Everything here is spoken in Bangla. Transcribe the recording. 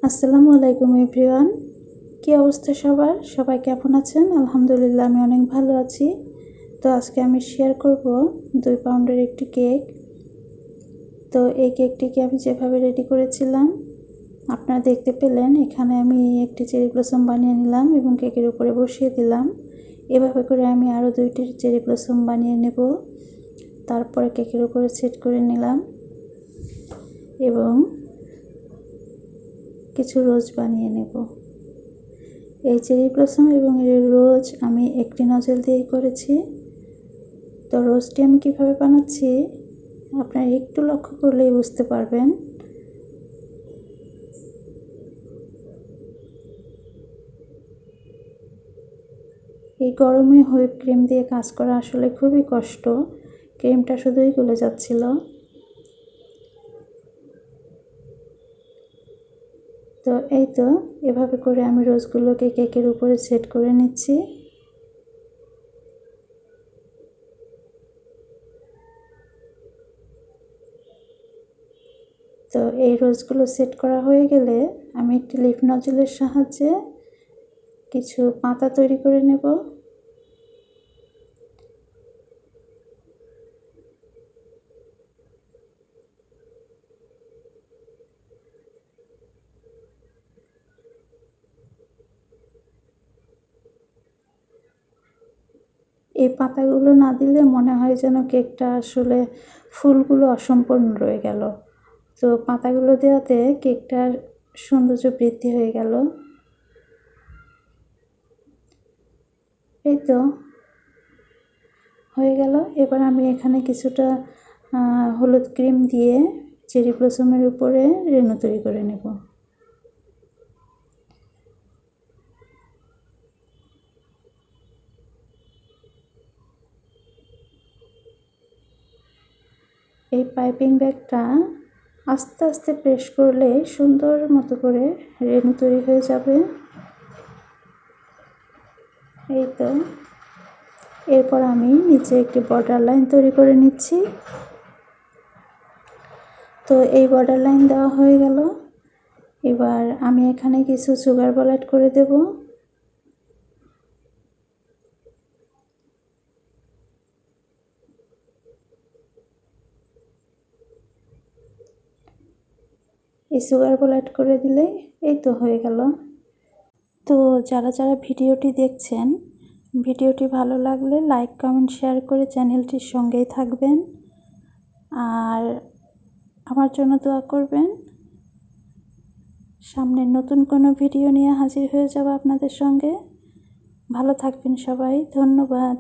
আসসালামু আলাইকুম এভরিওয়ান। কী অবস্থা সবার? সবাই কেমন আছেন? আলহামদুলিল্লাহ আমি অনেক ভালো আছি। তো আজকে আমি শেয়ার করব 2 পাউন্ডের একটি কেক। তো এই কেকটিকে আমি যেভাবে রেডি করেছিলাম আপনারা দেখতে পেলেন। এখানে আমি একটি চেরি ব্লসম বানিয়ে নিলাম এবং কেকের উপরে বসিয়ে দিলাম। এভাবে করে আমি আরও 2টি চেরি ব্লসম বানিয়ে নেব। তারপরে কেকের উপরে সেট করে নিলাম এবং কিছু রোজ বানিয়ে নেব। এই চেরি ব্লসম এবং এই রোজ আমি একটি নজল দিয়েই করেছি। তো রোজটি আমি কীভাবে বানাচ্ছি আপনারা একটু লক্ষ্য করলেই বুঝতে পারবেন। এই গরমে হুইপ ক্রিম দিয়ে কাজ করা আসলে খুবই কষ্ট। ক্রিমটা শুধুই গলে যাচ্ছিল। তো এই তো এভাবে করে আমি রোজগুলোকে কেকের উপরে সেট করে নিচ্ছি। তো এই রোজগুলো সেট করা হয়ে গেলে আমি একটি লিফ নজলের সাহায্যে কিছু পাতা তৈরি করে নেব। এই পাতাগুলো না দিলে মনে হয় যেন কেকটা আসলে ফুলগুলো অসম্পূর্ণ রয়ে গেল। তো পাতাগুলো দেওয়াতে কেকটার সৌন্দর্য বৃদ্ধি হয়ে গেল। এই তো হয়ে গেল। এবার আমি এখানে কিছুটা হলুদ ক্রিম দিয়ে চেরি ব্লসমের উপরে রেণু তৈরি করে নেব। এই পাইপিং ব্যাগটা আস্তে আস্তে প্রেস করলে সুন্দর মতো করে রেণু তৈরি হয়ে যাবে। এই তো এরপর আমি নিচে একটি বর্ডার লাইন তৈরি করে নিচ্ছি। তো এই বর্ডার লাইন দেওয়া হয়ে গেল। এবার আমি এখানে কিছু সুগার বল অ্যাড করে দেব। এই সুগার বল অ্যাড করে দিলে এই তো হয়ে গেল। তো যারা যারা ভিডিওটি দেখছেন, ভিডিওটি ভালো লাগলে লাইক কমেন্ট শেয়ার করে চ্যানেলটির সঙ্গেই থাকবেন আর আমার জন্য দোয়া করবেন। সামনের নতুন কোনো ভিডিও নিয়ে হাজির হয়ে যাব আপনাদের সঙ্গে। ভালো থাকবেন সবাই। ধন্যবাদ।